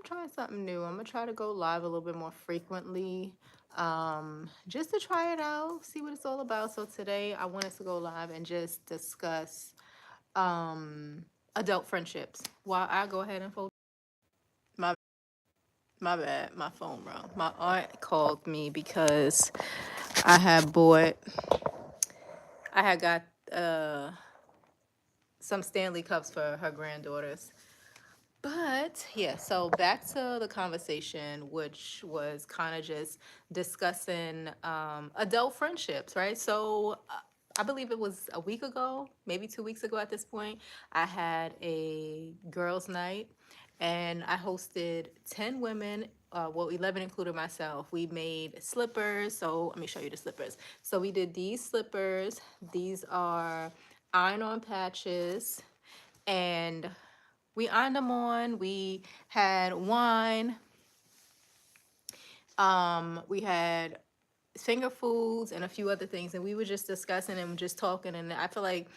trying something new. I'm gonna try to go live a little bit more frequently, just to try it out, see what it's all about. So today I wanted to go live and just discuss um, adult friendships. While I go ahead and fold my my bad, my phone rang. My aunt called me because I had bought, I had got uh some Stanley cups for her granddaughters. But yeah, so back to the conversation, which was kind of just discussing adult friendships, right? So I believe it was a week ago, maybe 2 weeks ago at this point, I had a girls' night and I hosted 10 women. Well, 11 included myself. We made slippers. So let me show you the slippers. So we did these slippers. These are iron on patches and we ironed them on. We had wine. We had finger foods and a few other things, and we were just discussing and just talking. And I feel like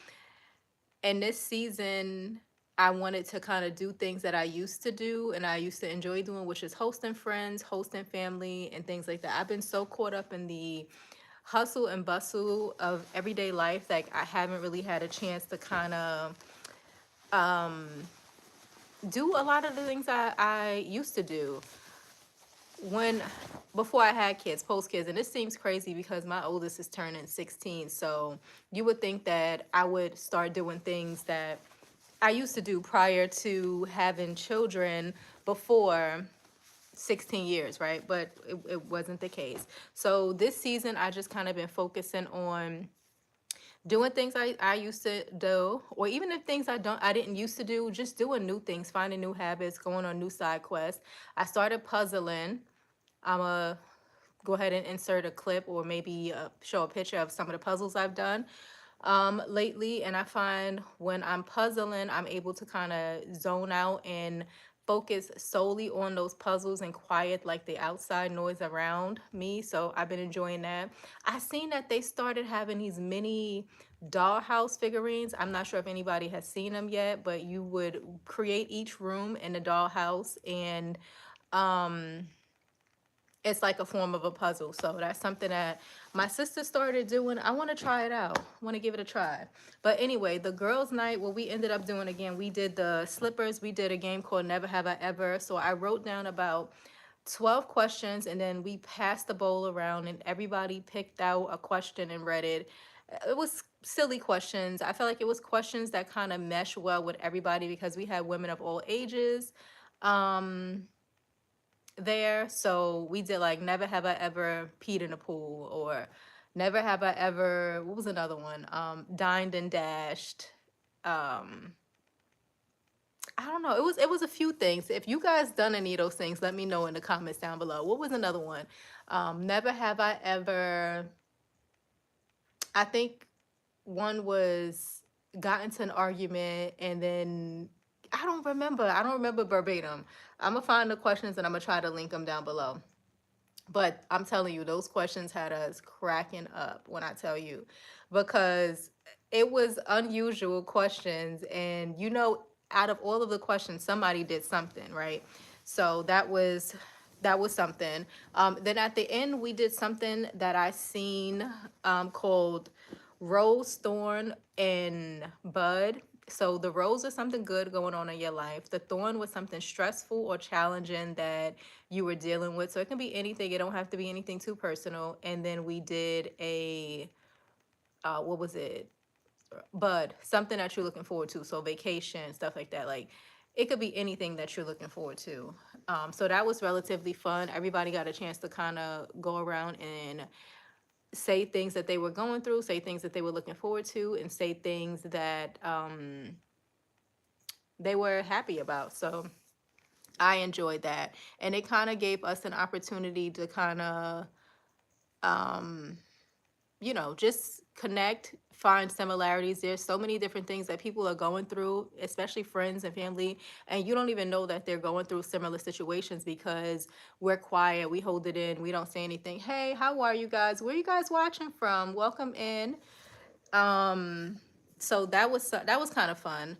in this season, I wanted to kind of do things that I used to do and I used to enjoy doing, which is hosting friends, hosting family, and things like that. I've been so caught up in the hustle and bustle of everyday life that I haven't really had a chance to kind of do a lot of the things I used to do when before I had kids, post kids. And this seems crazy because my oldest is turning 16. So you would think that I would start doing things that I used to do prior to having children before 16 years, right? But it wasn't the case. So this season, I just kind of been focusing on doing things I used to do, or even if things I didn't used to do, just doing new things, finding new habits, going on new side quests. I started puzzling. I'm a go ahead and insert a clip or maybe show a picture of some of the puzzles I've done lately. And I find when I'm puzzling, I'm able to kind of zone out and focus solely on those puzzles and quiet like the outside noise around me. So I've been enjoying that. I seen that they started having these mini dollhouse figurines. I'm not sure if anybody has seen them yet, but you would create each room in the dollhouse and um it's like a form of a puzzle. So that's something that my sister started doing. I want to try it out. I want to give it a try. But anyway, the girls' night, what we ended up doing again, we did the slippers. We did a game called Never Have I Ever. So I wrote down about 12 questions and then we passed the bowl around and everybody picked out a question and read it. It was silly questions. I felt like it was questions that kind of mesh well with everybody because we had women of all ages. Um, there. So we did like never have I ever peed in a pool or never have I ever what was another one? Dined and dashed. Um I don't know. It was a few things. If you guys done any of those things, let me know in the comments down below. What was another one? Never have I ever I think one was got into an argument and then I don't remember. I don't remember verbatim. I'm gonna find the questions and I'm gonna try to link them down below. But I'm telling you, those questions had us cracking up when I tell you, because it was unusual questions. And, out of all of the questions, somebody did something, right? So that was something. Then at the end, we did something that I seen called Rose, Thorn, and Bud. So the rose is something good going on in your life. The thorn was something stressful or challenging that you were dealing with. So it can be anything. It don't have to be anything too personal. And then we did a what was it? Bud, something that you're looking forward to. So vacation, stuff like that. Like it could be anything that you're looking forward to. So that was relatively fun. Everybody got a chance to kind of go around and say things that they were going through, say things that they were looking forward to, and say things that they were happy about. So I enjoyed that. And it kind of gave us an opportunity to kind of, um, just connect, find similarities. There's so many different things that people are going through, especially friends and family, and you don't even know that they're going through similar situations because we're quiet, we hold it in, we don't say anything. Hey, how are you guys? Where are you guys watching from? Welcome in. So that was kind of fun.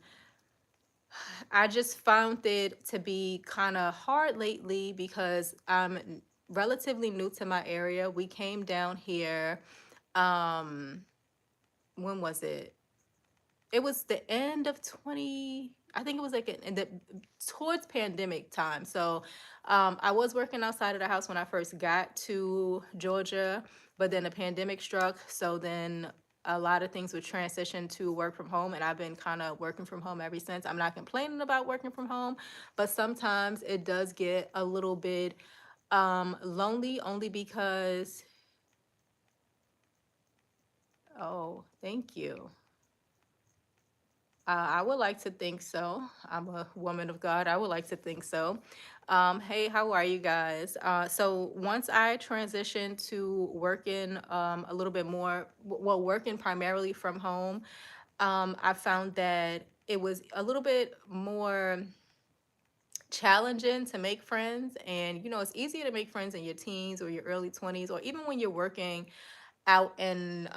I just found it to be kind of hard lately because I'm relatively new to my area. We came down here, um, when was it? It was the end of 20, I think it was like in the towards pandemic time. So I was working outside of the house when I first got to Georgia, but then the pandemic struck. So then a lot of things would transition to work from home, and I've been kind of working from home ever since. I'm not complaining about working from home, but sometimes it does get a little bit lonely, only because, oh, thank you. I would like to think so. I'm a woman of God. I would like to think so. Hey, how are you guys? So once I transitioned to working a little bit more, well, working primarily from home, I found that it was a little bit more challenging to make friends. And, it's easier to make friends in your teens or your early 20s, or even when you're working out in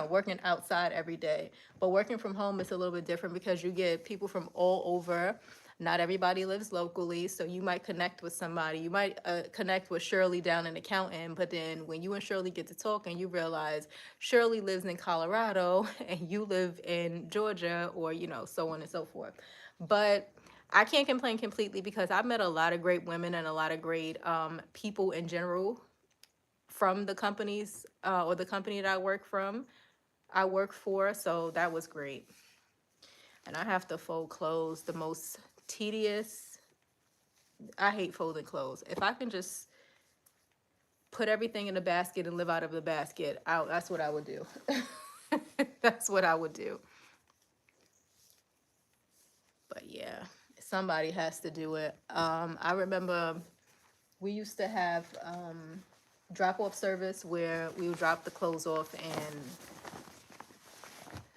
working outside every day. But working from home is a little bit different because you get people from all over. Not everybody lives locally, so you might connect with somebody. You might connect with Shirley down in accounting, but then when you and Shirley get to talking, you realize Shirley lives in Colorado and you live in Georgia, or so on and so forth. But I can't complain completely because I've met a lot of great women and a lot of great people in general from the companies or the company that I work for, so that was great. And I have to fold clothes, the most tedious. I hate folding clothes. If I can just put everything in a basket and live out of the basket, that's what I would do. That's what I would do. But yeah, somebody has to do it. I remember we used to have drop off service where we would drop the clothes off and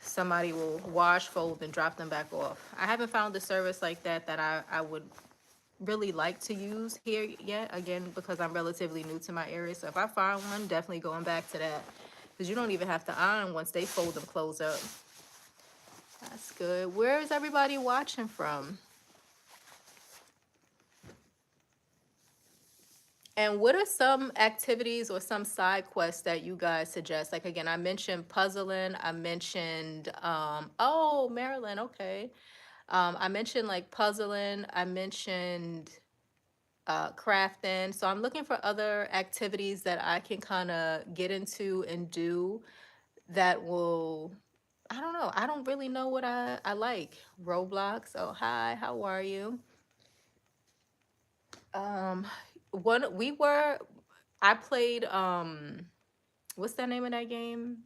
somebody will wash, fold, and drop them back off. I haven't found a service like that that I would really like to use here yet, again, because I'm relatively new to my area. So if I find one, definitely going back to that. Because you don't even have to iron once they fold them clothes up. That's good. Where is everybody watching from? And what are some activities or some side quests that you guys suggest? Like, again, I mentioned puzzling. I mentioned, oh, Marilyn, okay. I mentioned like puzzling. I mentioned crafting. So I'm looking for other activities that I can kind of get into and do that will, I don't know. I don't really know what I like. Roblox. Oh, hi. How are you? Um, I played, what's that name of that game?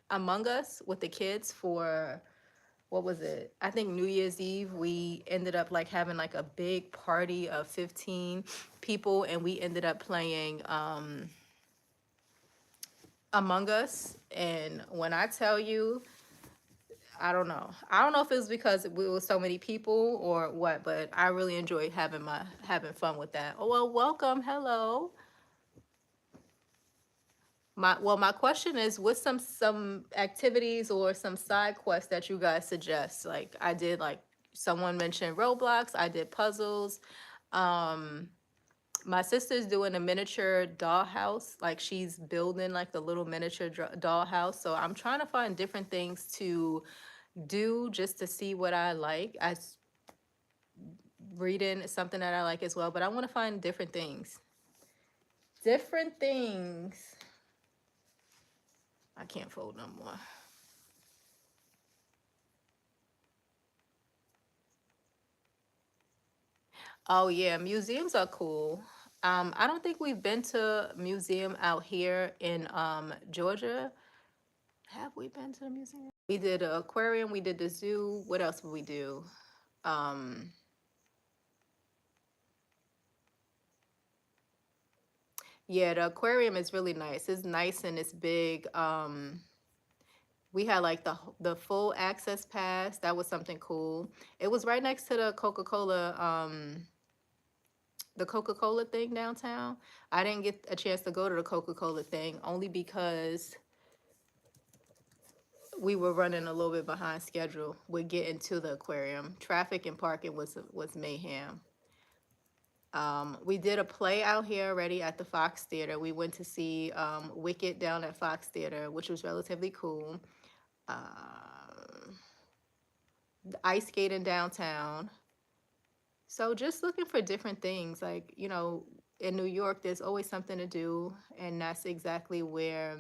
Among Us with the kids for, what was it? I think New Year's Eve, we ended up like having like a big party of 15 people, and we ended up playing Among Us. And when I tell you, I don't know. I don't know if it was because we were so many people or what, but I really enjoyed having fun with that. Oh well, welcome. Hello. My question is, what's some activities or some side quests that you guys suggest? Like I did, like someone mentioned Roblox. I did puzzles. Um, my sister's doing a miniature dollhouse. Like she's building like the little miniature dollhouse. So I'm trying to find different things to do just to see what I like. Reading is something that I like as well, but I want to find different things. Different things. I can't fold no more. Oh yeah, museums are cool. I don't think we've been to a museum out here in Georgia. Have we been to a museum? We did an aquarium, we did the zoo. What else would we do? Um, yeah, the aquarium is really nice. It's nice and it's big. We had like the full access pass. That was something cool. It was right next to the Coca-Cola thing downtown. I didn't get a chance to go to the Coca-Cola thing only because we were running a little bit behind schedule with getting to the aquarium. Traffic and parking was mayhem. We did a play out here already at the Fox Theater. We went to see Wicked down at Fox Theater, which was relatively cool. Ice skating downtown. So just looking for different things. Like, in New York, there's always something to do, and that's exactly where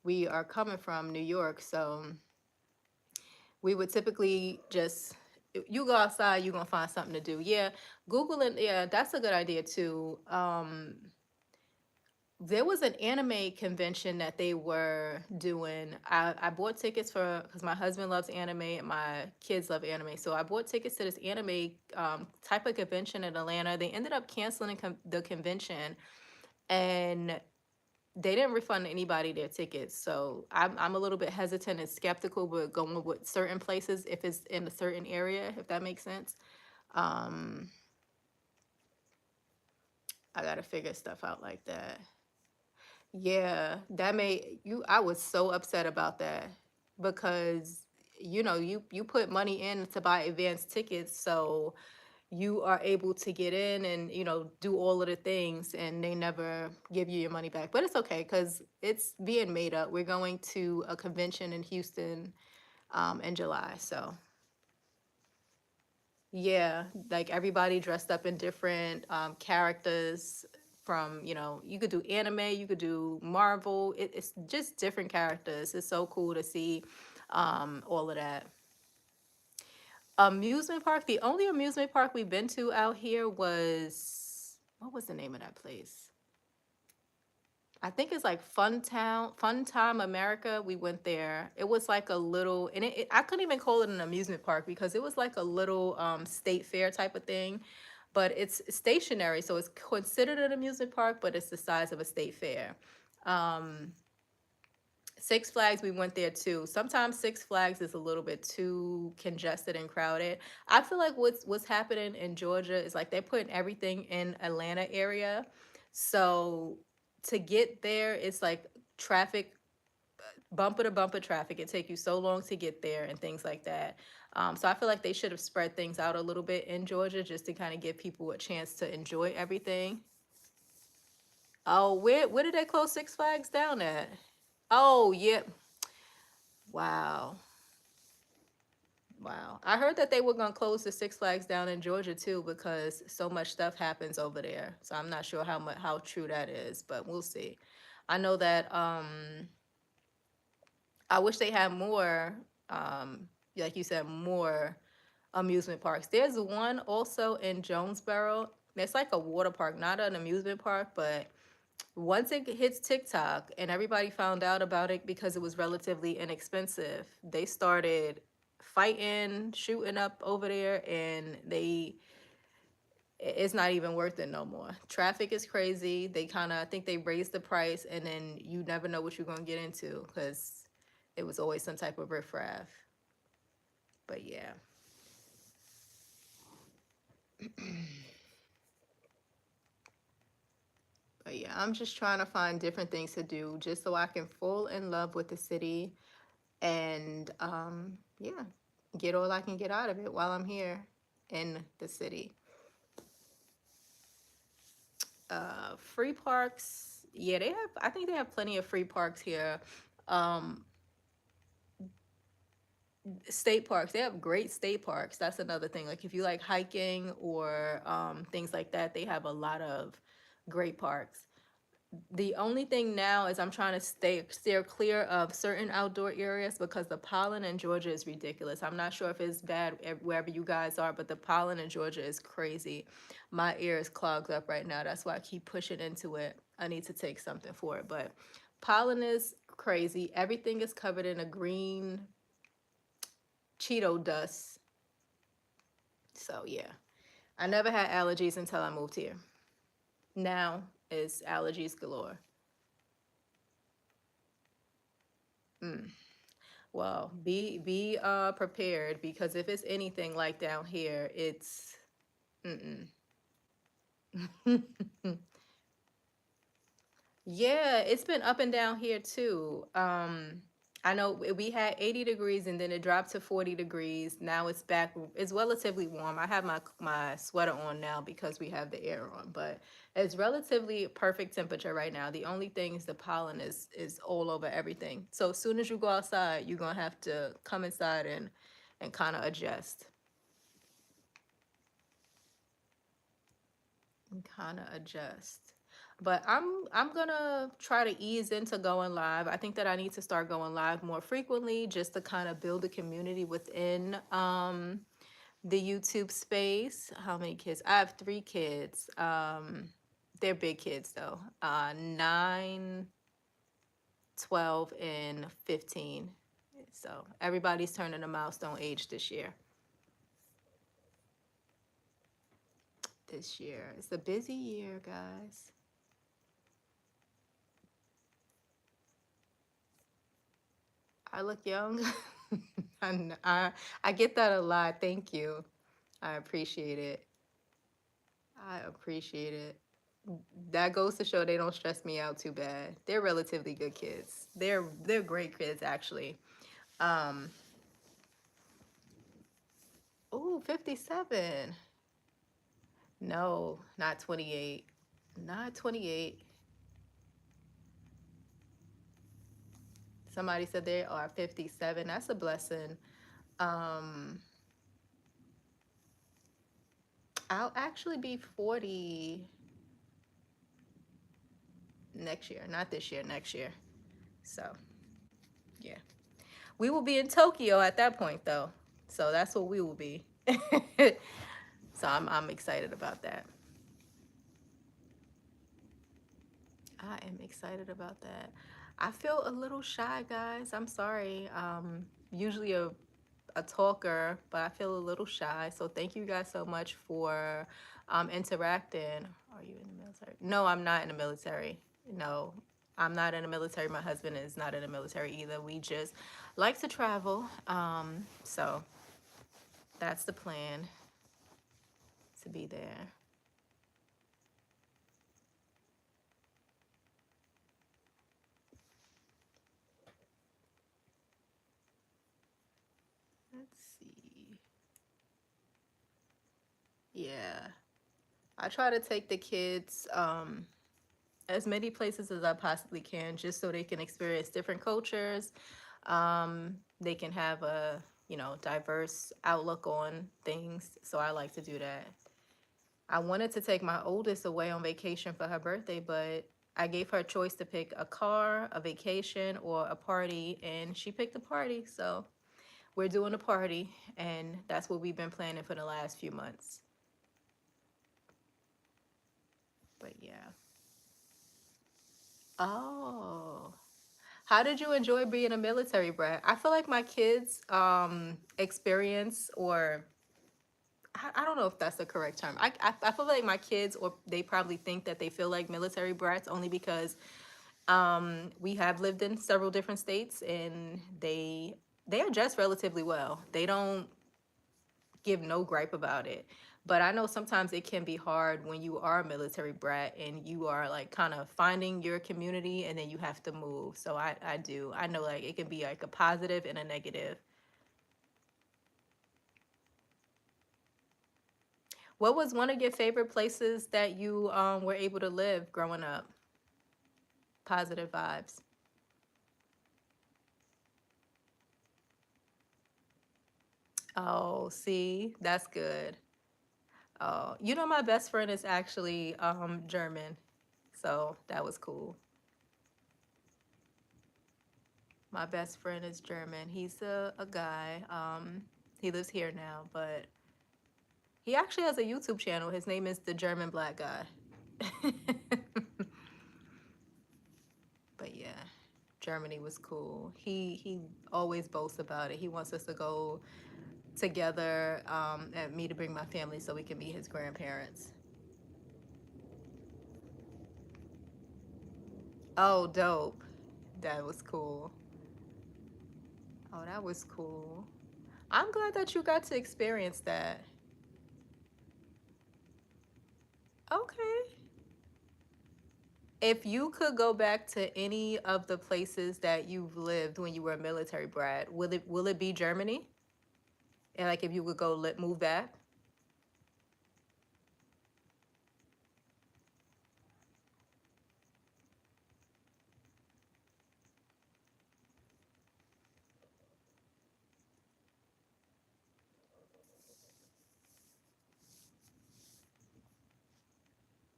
we are coming from, New York. So we would typically just, you go outside, you're gonna find something to do. Yeah, Googling, yeah, that's a good idea too. There was an anime convention that they were doing. I bought tickets for, because my husband loves anime and my kids love anime. So I bought tickets to this anime type of convention in Atlanta. They ended up canceling the convention, and they didn't refund anybody their tickets. So I'm a little bit hesitant and skeptical with going with certain places if it's in a certain area, if that makes sense. Um, I got to figure stuff out like that. Yeah, that made you. I was so upset about that because you put money in to buy advance tickets, so you are able to get in and do all of the things, and they never give you your money back. But it's okay because it's being made up. We're going to a convention in Houston in July, so yeah, like everybody dressed up in different characters from, you could do anime, you could do Marvel. It's just different characters. It's so cool to see all of that. Amusement park. The only amusement park we've been to out here was, what was the name of that place? I think it's like Fun Town, Fun Time America. We went there. It was like a little, and I couldn't even call it an amusement park because it was like a little state fair type of thing, but it's stationary, so it's considered an amusement park, but it's the size of a state fair. Um, Six Flags, we went there too. Sometimes Six Flags is a little bit too congested and crowded. I feel like what's happening in Georgia is like they're putting everything in Atlanta area. So to get there, it's like traffic, bumper to bumper traffic. It take you so long to get there and things like that. So I feel like they should have spread things out a little bit in Georgia just to kind of give people a chance to enjoy everything. Oh, where did they close Six Flags down at? Oh, yeah. Wow. Wow. I heard that they were going to close the Six Flags down in Georgia too because so much stuff happens over there. So I'm not sure how true that is, but we'll see. I know that I wish they had more like you said, more amusement parks. There's one also in Jonesboro. It's like a water park, not an amusement park, but once it hits TikTok and everybody found out about it because it was relatively inexpensive, they started fighting, shooting up over there, and it's not even worth it no more. Traffic is crazy. They kind of, I think they raised the price, and then you never know what you're gonna get into because it was always some type of riffraff. But yeah. But yeah, I'm just trying to find different things to do just so I can fall in love with the city and yeah, get all I can get out of it while I'm here in the city. Free parks, yeah, they have. I think they have plenty of free parks here. Um, State parks, they have great state parks. That's another thing. Like if you like hiking or things like that, they have a lot of great parks. The only thing now is I'm trying to steer clear of certain outdoor areas because the pollen in Georgia is ridiculous. I'm not sure if it's bad wherever you guys are, but the pollen in Georgia is crazy. My ear is clogged up right now. That's why I keep pushing into it. I need to take something for it, but pollen is crazy. Everything is covered in a green Cheeto dust. So yeah, I never had allergies until I moved here. Now is allergies galore. Mm. Well, be prepared because if it's anything like down here, it's mm-mm. Yeah, it's been up and down here too. I know we had 80 degrees and then it dropped to 40 degrees. Now it's back. It's relatively warm. I have my sweater on now because we have the air on, but it's relatively perfect temperature right now. The only thing is the pollen is all over everything. So as soon as you go outside, you're gonna have to come inside and kind of adjust. And kind of adjust. But I'm gonna try to ease into going live. I think that I need to start going live more frequently just to kind of build a community within the YouTube space. How many kids? I have 3 kids. They're big kids though. 9, 12, and 15. So everybody's turning a milestone age this year. This year. It's a busy year, guys. I look young. I get that a lot. Thank you. I appreciate it. I appreciate it. That goes to show they don't stress me out too bad. They're relatively good kids. They're great kids actually. Um, oh, 57. No, not 28. Not 28. Somebody said they are 57. That's a blessing. Um, I'll actually be 40 next year. Not this year, next year. So, yeah. We will be in Tokyo at that point though. So that's what we will be. So I'm excited about that. I am excited about that. I feel a little shy, guys. I'm sorry. Usually a talker, but I feel a little shy. So thank you guys so much for interacting. Are you in the military? No, I'm not in the military. No, I'm not in the military. My husband is not in the military either. We just like to travel. So that's the plan, to be there. Let's see. Yeah. I try to take the kids as many places as I possibly can just so they can experience different cultures. They can have a, diverse outlook on things. So I like to do that. I wanted to take my oldest away on vacation for her birthday, but I gave her a choice to pick a car, a vacation, or a party, and she picked a party. So we're doing a party, and that's what we've been planning for the last few months. But yeah. Oh. How did you enjoy being a military brat? I feel like my kids experience, or I don't know if that's the correct term. I feel like my kids, or they probably think that they feel like military brats only because we have lived in several different states and they adjust relatively well. They don't give no gripe about it. But I know sometimes it can be hard when you are a military brat and you are like kind of finding your community and then you have to move. So I do. I know like it can be like a positive and a negative. What was one of your favorite places that you were able to live growing up? Positive vibes. Oh, see, that's good. Oh, my best friend is actually German. So that was cool. My best friend is German. He's a guy. He lives here now, but he actually has a YouTube channel. His name is The German Black Guy. But yeah, Germany was cool. He always boasts about it. He wants us to go together and me to bring my family so we can meet his grandparents. Oh, dope. That was cool. Oh, that was cool. I'm glad that you got to experience that. Okay. If you could go back to any of the places that you've lived when you were a military brat, will it be Germany? And like if you would move back?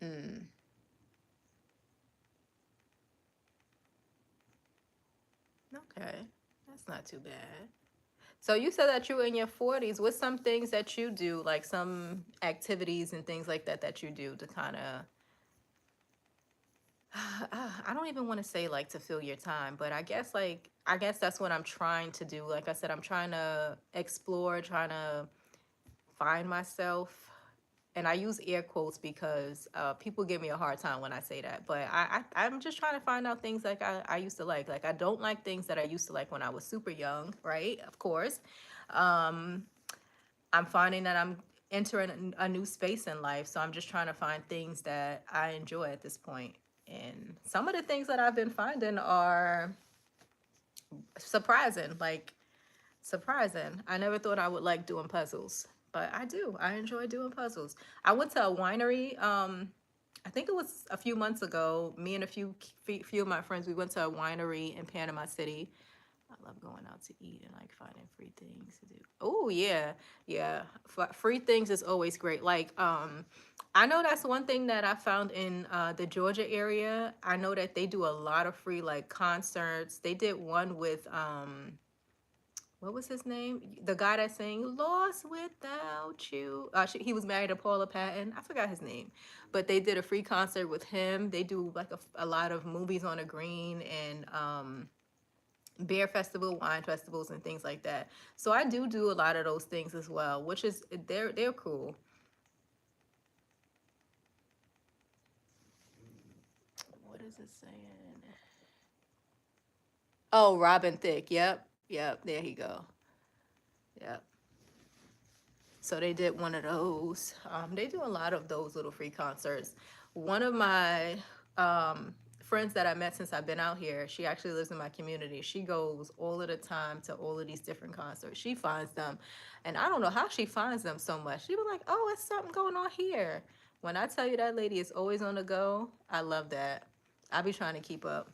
Mm, okay, that's not too bad. So you said that you were in your 40s. What's some things that you do, like some activities and things like that that you do to kind of I don't even want to say like to fill your time, but I guess that's what I'm trying to do. Like I said, I'm trying to explore, trying to find myself. And I use air quotes because people give me a hard time when I say that. But I'm just trying to find out things like I used to like. Like I don't like things that I used to like when I was super young, right? Of course. Um, I'm finding that I'm entering a new space in life. So I'm just trying to find things that I enjoy at this point. And some of the things that I've been finding are surprising, like surprising. I never thought I would like doing puzzles, but I do. I enjoy doing puzzles. I went to a winery. I think it was a few months ago. Me and a few of my friends, we went to a winery in Panama City. I love going out to eat and like finding free things to do. Oh yeah, yeah. Free things is always great. Like I know that's one thing that I found in the Georgia area. I know that they do a lot of free like concerts. They did one with what was his name? The guy that sang "Lost Without You." He was married to Paula Patton. I forgot his name, but they did a free concert with him. They do like a lot of movies on a green and beer festival, wine festivals, and things like that. So I do a lot of those things as well, which is they're cool. What is it saying? Oh, Robin Thicke. Yep, yep. There he go. Yep. So they did one of those. They do a lot of those little free concerts. One of my friends that I met since I've been out here, she actually lives in my community. She goes all of the time to all of these different concerts. She finds them, and I don't know how she finds them so much. She be like, "Oh, it's something going on here." When I tell you that lady is always on the go, I love that. I be trying to keep up.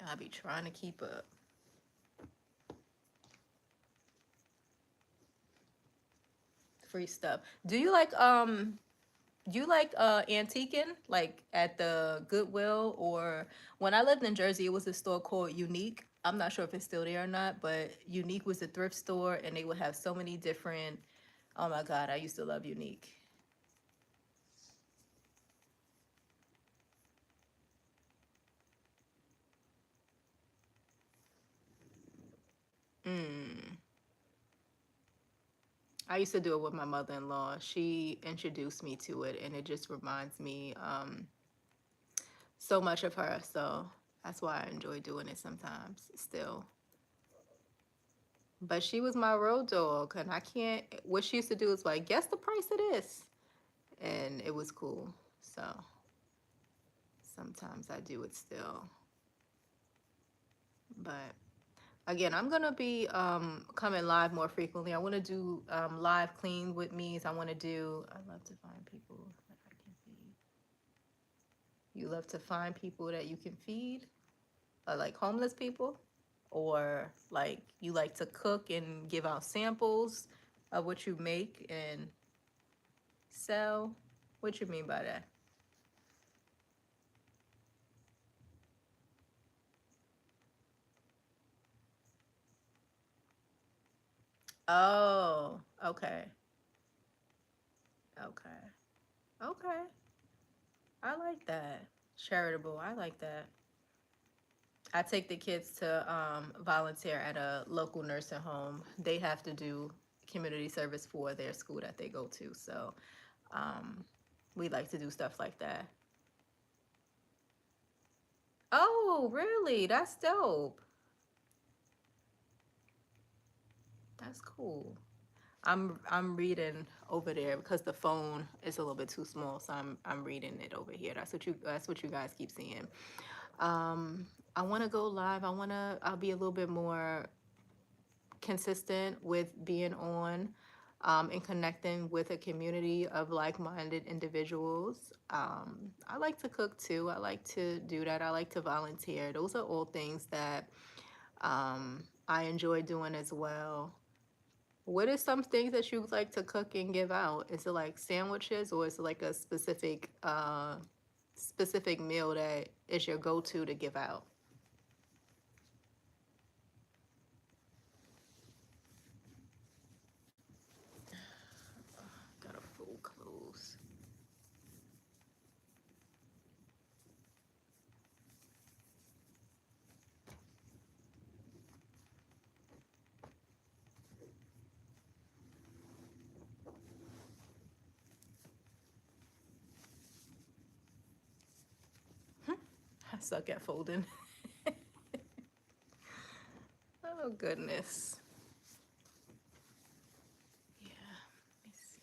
I be trying to keep up. Free stuff. Do you like antiquing, like at the Goodwill? Or when I lived in Jersey, it was a store called Unique. I'm not sure if it's still there or not, but Unique was a thrift store and they would have so many different. Oh my God, I used to love Unique. Mm. I used to do it with my mother-in-law. She introduced me to it and it just reminds me so much of her. So that's why I enjoy doing it sometimes still. But she was my road dog, and I can't. What she used to do is like, guess the price of this, and it was cool. So sometimes I do it still. But again, I'm gonna be coming live more frequently. I want to do live clean with me. I want to do. I love to find people that I can feed. You love to find people that you can feed, like homeless people, or like you like to cook and give out samples of what you make and sell. What you mean by that? Oh, okay. Okay. Okay. I like that. Charitable. I like that. I take the kids to volunteer at a local nursing home. They have to do community service for their school that they go to. So um, we like to do stuff like that. Oh, really? That's dope. That's cool. I'm reading over there because the phone is a little bit too small, so I'm reading it over here. That's what you guys keep seeing. Um, I want to go live. I'll be a little bit more consistent with being on and connecting with a community of like-minded individuals. I like to cook too. I like to do that. I like to volunteer. Those are all things that I enjoy doing as well. What are some things that you like to cook and give out? Is it like sandwiches, or is it like a specific meal that is your go-to to give out? Got a full close. I suck at folding. Oh goodness. Yeah. Let me see.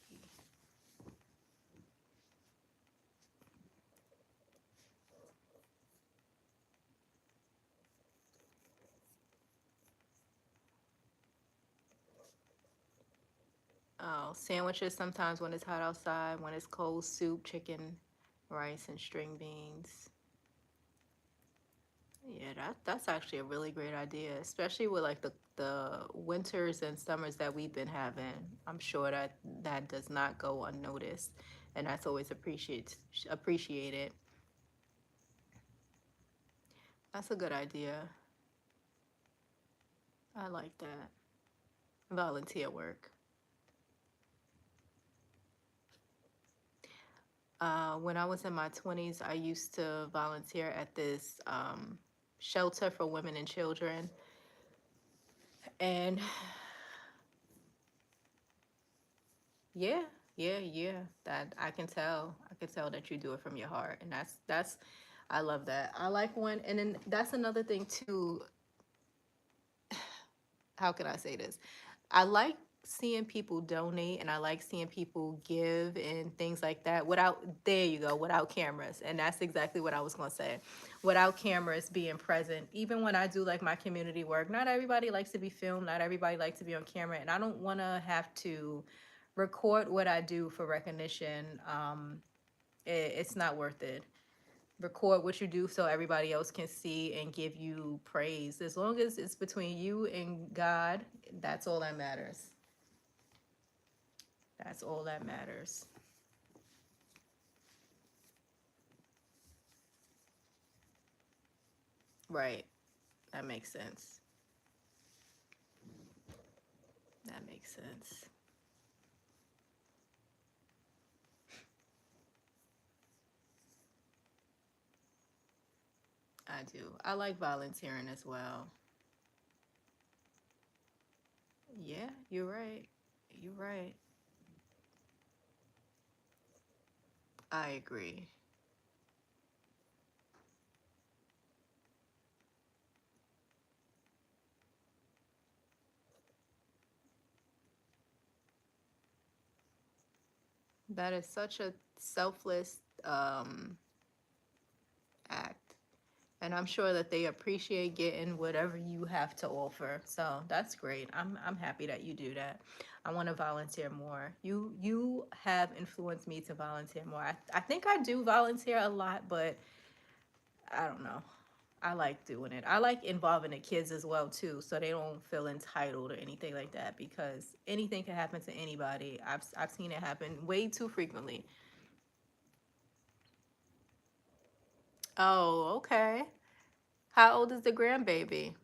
Oh, sandwiches sometimes when it's hot outside, when it's cold, soup, chicken, rice, and string beans. Yeah, that's actually a really great idea, especially with like the winters and summers that we've been having. I'm sure that that does not go unnoticed, and that's always appreciated. That's a good idea. I like that. Volunteer work. When I was in my 20s, I used to volunteer at this shelter for women and children. And yeah, yeah. That I can tell. I can tell that you do it from your heart. And that's I love that. I like when and then that's another thing too. How can I say this? I like seeing people donate and I like seeing people give and things like that without, there you go, without cameras. And that's exactly what I was going to say. Without cameras being present, even when I do like my community work, not everybody likes to be filmed, not everybody likes to be on camera, and I don't want to have to record what I do for recognition. It's not worth it. Record what you do so everybody else can see and give you praise. As long as it's between you and God, that's all that matters. That's all that matters. Right. That makes sense. That makes sense. I do. I like volunteering as well. Yeah, you're right. You're right. I agree. That is such a selfless act. And I'm sure that they appreciate getting whatever you have to offer. So that's great. I'm happy that you do that. I want to volunteer more. You have influenced me to volunteer more. I think I do volunteer a lot, but I don't know. I like doing it. I like involving the kids as well too, so they don't feel entitled or anything like that. Because anything can happen to anybody. I've seen it happen way too frequently. Oh, okay. How old is the grandbaby?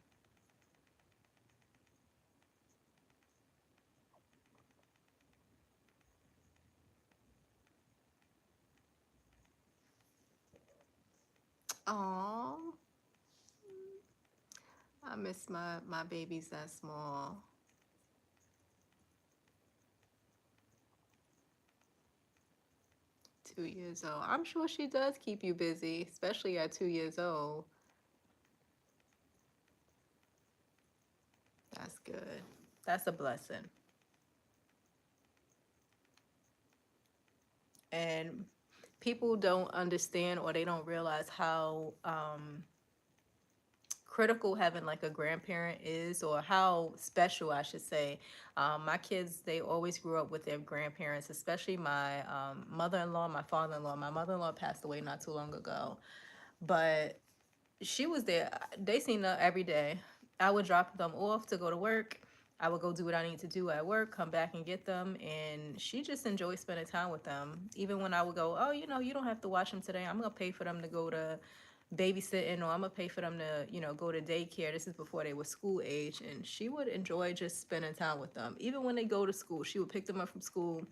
Oh, I miss my babies that small. 2 years old. I'm sure she does keep you busy, especially at 2 years old. That's good. That's a blessing. And people don't understand or they don't realize how critical having like a grandparent is, or how special I should say. My kids, they always grew up with their grandparents, especially my mother-in-law, my father-in-law. My mother-in-law passed away not too long ago, but she was there. They seen her every day. I would drop them off to go to work. I would go do what I need to do at work, come back and get them, and she just enjoyed spending time with them. Even when I would go, oh, you don't have to watch them today. I'm gonna pay for them to go to babysitting, or I'm gonna pay for them to, go to daycare. This is before they were school age, and she would enjoy just spending time with them. Even when they go to school, she would pick them up from school,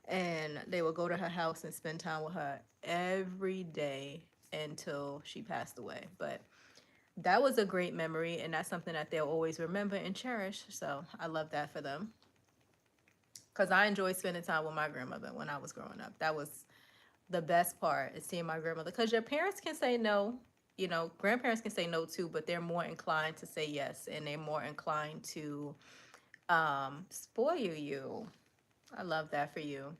and they would go to her house and spend time with her every day until she passed away. But that was a great memory, and that's something that they'll always remember and cherish. So I love that for them, because I enjoyed spending time with my grandmother when I was growing up. That was the best part, is seeing my grandmother, because your parents can say no. Grandparents can say no too, but they're more inclined to say yes, and they're more inclined to spoil you. I love that for you.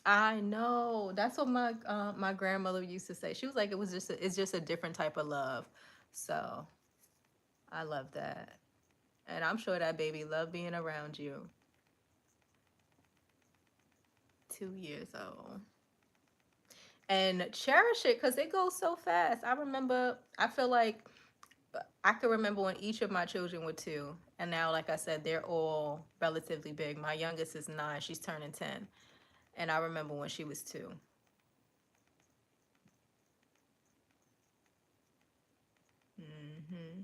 I know. That's what my grandmother used to say. She was like, it's just a different type of love. So I love that. And I'm sure that baby loved being around you. 2 years old. And cherish it, because it goes so fast. I feel like I can remember when each of my children were two. And now, like I said, they're all relatively big. My youngest is 9. She's turning 10. And I remember when she was 2. Hmm.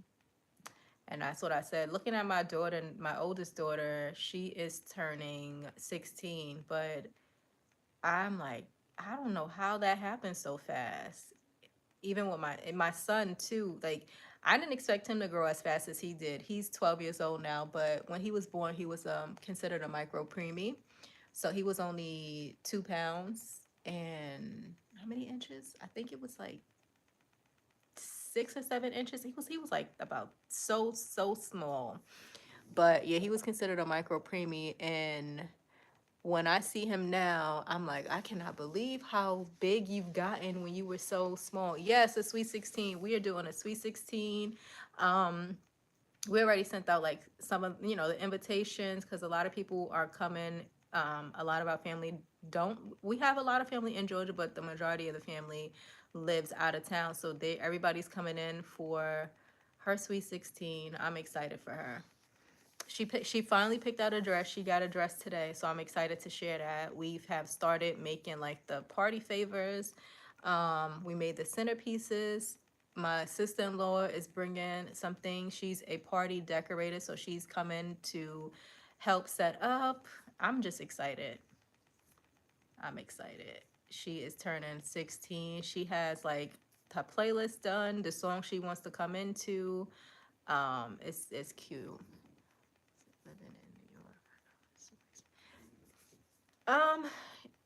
And that's what I said. Looking at my daughter, my oldest daughter, she is turning 16. But I'm like, I don't know how that happened so fast. Even with my son too, like, I didn't expect him to grow as fast as he did. He's 12 years old now, but when he was born, he was considered a micro preemie. So he was only 2 pounds and how many inches? I think it was like 6 or 7 inches. He was like about so small. But yeah, he was considered a micro preemie, and when I see him now, I'm like, I cannot believe how big you've gotten when you were so small. Yes, a sweet 16. We are doing a sweet 16. Um, we already sent out like some of, the invitations, because a lot of people are coming. A lot of our family don't. We have a lot of family in Georgia, but the majority of the family lives out of town. So everybody's coming in for her sweet 16. I'm excited for her. She finally picked out a dress. She got a dress today, so I'm excited to share that. We have started making like the party favors. We made the centerpieces. My sister-in-law is bringing something. She's a party decorator, so she's coming to help set up. I'm just excited. I'm excited. She is turning 16. She has like her playlist done, the song she wants to come into. It's cute. Living in New York. Um,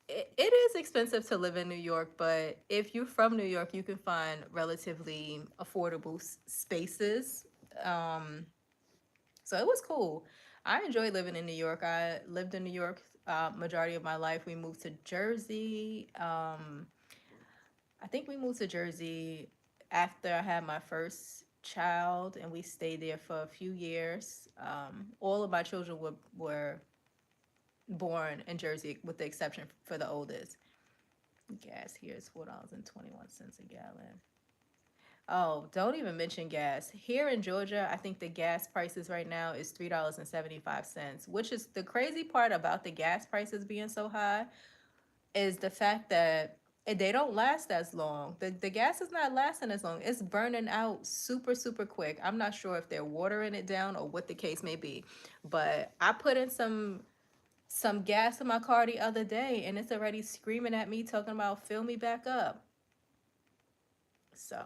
it is expensive to live in New York, but if you're from New York, you can find relatively affordable spaces. Um, so it was cool. I enjoy living in New York. I lived in New York majority of my life. We moved to Jersey. I think we moved to Jersey after I had my first child, and we stayed there for a few years. All of my children were born in Jersey, with the exception for the oldest. Gas here is $4.21 a gallon. Oh, don't even mention gas. Here in Georgia, I think the gas prices right now is $3.75, which is the crazy part about the gas prices being so high, is the fact that they don't last as long. The gas is not lasting as long. It's burning out super, super quick. I'm not sure if they're watering it down or what the case may be. But I put in some gas in my car the other day, and it's already screaming at me talking about fill me back up. So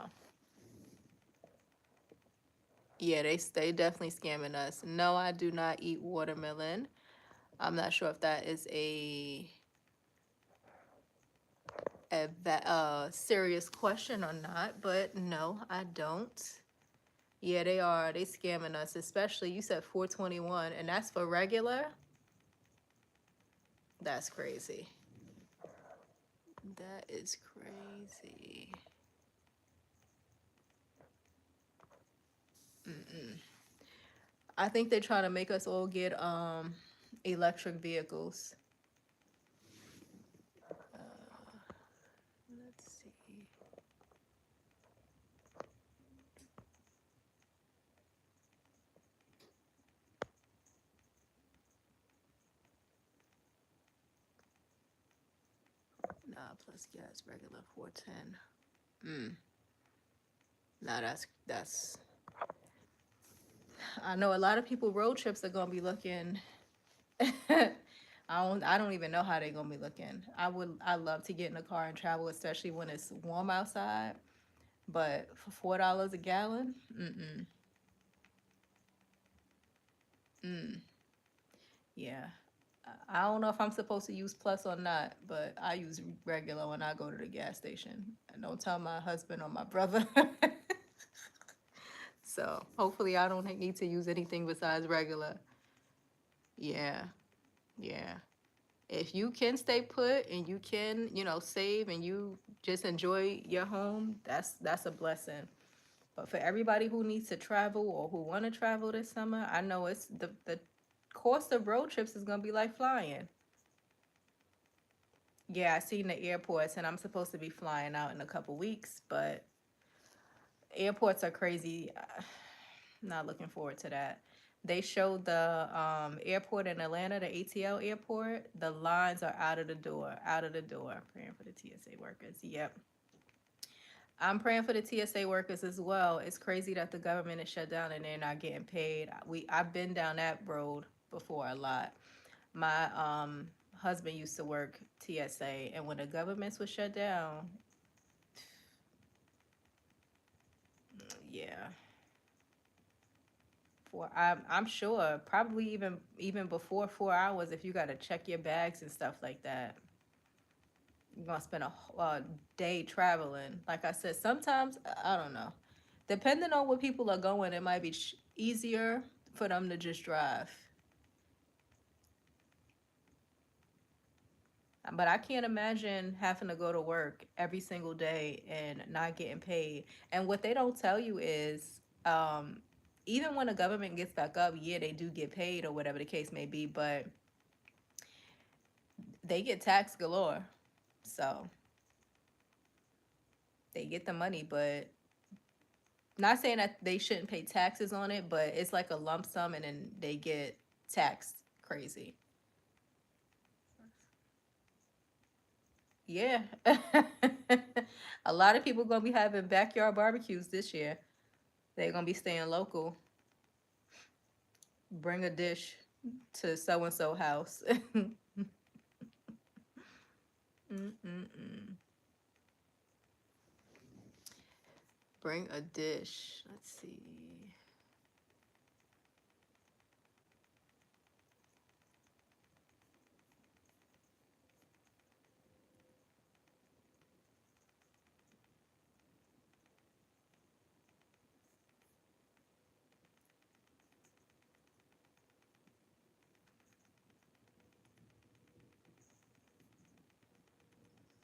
yeah, they definitely scamming us. No, I do not eat watermelon. I'm not sure if that is a serious question or not, but no, I don't. Yeah, they scamming us, especially you said 421, and that's for regular. That's crazy. That is crazy. Mm-mm. I think they're trying to make us all get electric vehicles. Let's see. Nah, plus gas regular 410. Mm. Nah, that's. I know a lot of people road trips are gonna be looking. I don't even know how they're gonna be looking. I love to get in a car and travel, especially when it's warm outside. But for $4 a gallon, mm-mm. Mm. Yeah. I don't know if I'm supposed to use plus or not, but I use regular when I go to the gas station. And don't tell my husband or my brother. So hopefully I don't need to use anything besides regular. Yeah, yeah. If you can stay put and you can, save and you just enjoy your home, that's a blessing. But for everybody who needs to travel or who want to travel this summer, I know it's the cost of road trips is gonna be like flying. Yeah, I seen the airports, and I'm supposed to be flying out in a couple weeks, but airports are crazy. Not looking forward to that. They showed the airport in Atlanta, the ATL airport. The lines are out of the door, out of the door. Praying for the TSA workers. Yep. I'm praying for the TSA workers as well. It's crazy that the government is shut down and they're not getting paid. I've been down that road before a lot. My husband used to work TSA, and when the governments were shut down, yeah, I'm sure probably even before 4 hours, if you got to check your bags and stuff like that, you're gonna spend a day traveling. Like I said, sometimes I don't know. Depending on where people are going, it might be easier for them to just drive. But I can't imagine having to go to work every single day and not getting paid. And what they don't tell you is, even when the government gets back up, yeah, they do get paid or whatever the case may be, but they get tax galore. So they get the money, but not saying that they shouldn't pay taxes on it, but it's like a lump sum and then they get taxed crazy. Yeah. A lot of people gonna be having backyard barbecues this year. They're gonna be staying local. Bring a dish to so and so house. Mm-mm-mm. Bring a dish. Let's see.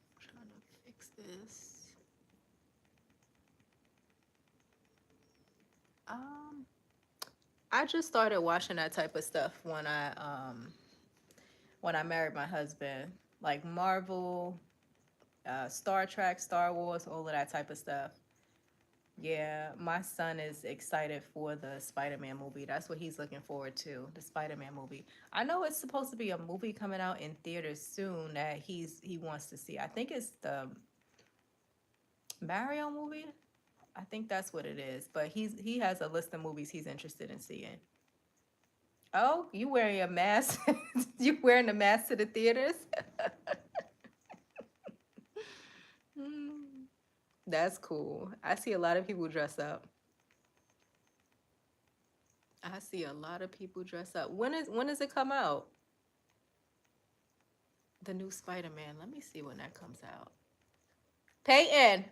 I'm trying to fix this. Um, I just started watching that type of stuff when I married my husband, like Marvel, Star Trek, Star Wars, all of that type of stuff. Yeah, my son is excited for the Spider-Man movie. That's what he's looking forward to, the Spider-Man movie. I know it's supposed to be a movie coming out in theaters soon that he wants to see. I think it's the Mario movie. I think that's what it is. But he has a list of movies he's interested in seeing. Oh, you wearing a mask? You wearing a mask to the theaters? Hmm, that's cool. I see a lot of people dress up. I see a lot of people dress up. When does it come out? The new Spider-Man. Let me see when that comes out. Peyton,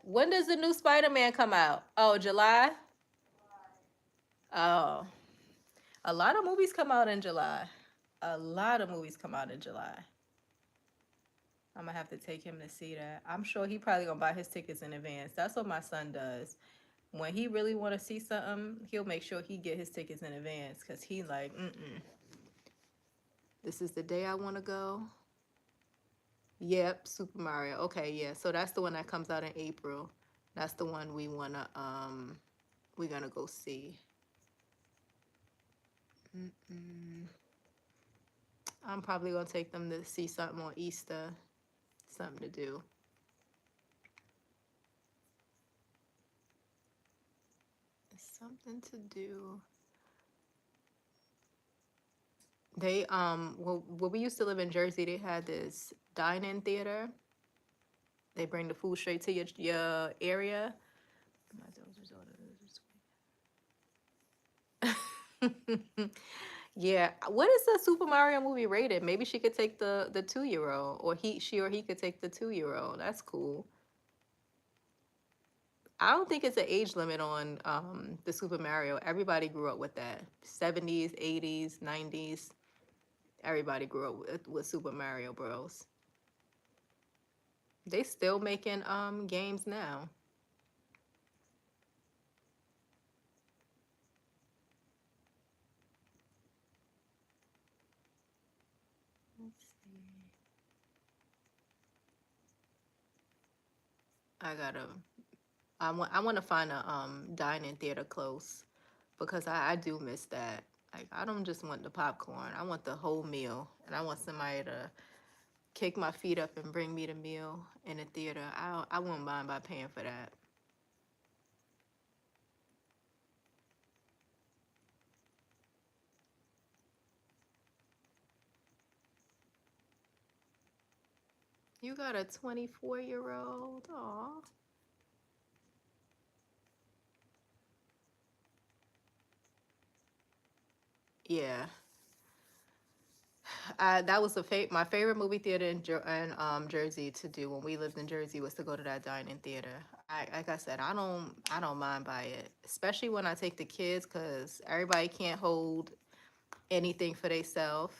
when does the new Spider-Man come out? Oh, July? Oh. A lot of movies come out in July. A lot of movies come out in July. I'm gonna have to take him to see that. I'm sure he probably gonna buy his tickets in advance. That's what my son does. When he really want to see something, he'll make sure he get his tickets in advance because he like, this is the day I want to go. Yep, Super Mario. Okay, yeah. So that's the one that comes out in April. That's the one we're gonna go see. Mm-mm. I'm probably gonna take them to see something on Easter, something to do. Something to do. They well, when we used to live in Jersey, they had this dine-in theater. They bring the food straight to your area. Yeah, what is the Super Mario movie rated? Maybe she could take the 2-year old, or she or he could take the 2-year old. That's cool. I don't think it's an age limit on the Super Mario. Everybody grew up with that. 70s, 80s, 90s. Everybody grew up with Super Mario Bros. They still making games now. Let's see. I gotta. I want to find a dining theater close because I do miss that. Like I don't just want the popcorn. I want the whole meal, and I want somebody to kick my feet up and bring me the meal in the theater. I won't mind by paying for that. You got a 24-year-old? Aw. Yeah. That was my favorite movie theater in Jersey to do when we lived in Jersey was to go to that dining theater. Like I said, I don't mind by it, especially when I take the kids because everybody can't hold anything for themselves.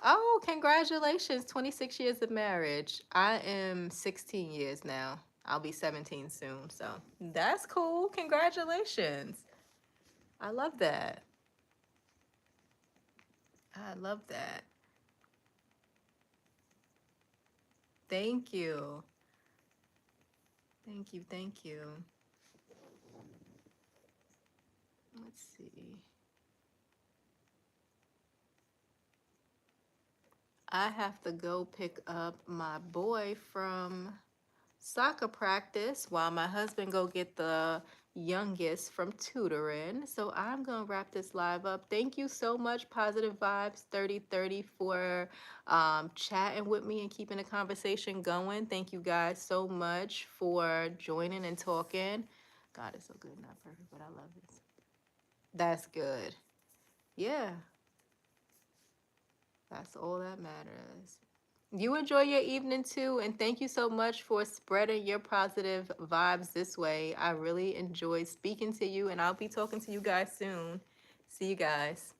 Oh, congratulations! 26 years of marriage. I am 16 years now. I'll be 17 soon, so that's cool. Congratulations! I love that. I love that. Thank you. Thank you. Thank you. Let's see. I have to go pick up my boy from soccer practice while my husband go get the youngest from tutoring. So I'm going to wrap this live up. Thank you so much, Positive Vibes 3030, for chatting with me and keeping the conversation going. Thank you guys so much for joining and talking. God is so good, not perfect, but I love this. That's good. Yeah, that's all that matters. You enjoy your evening too, and thank you so much for spreading your positive vibes this way. I really enjoyed speaking to you, and I'll be talking to you guys soon. See you guys.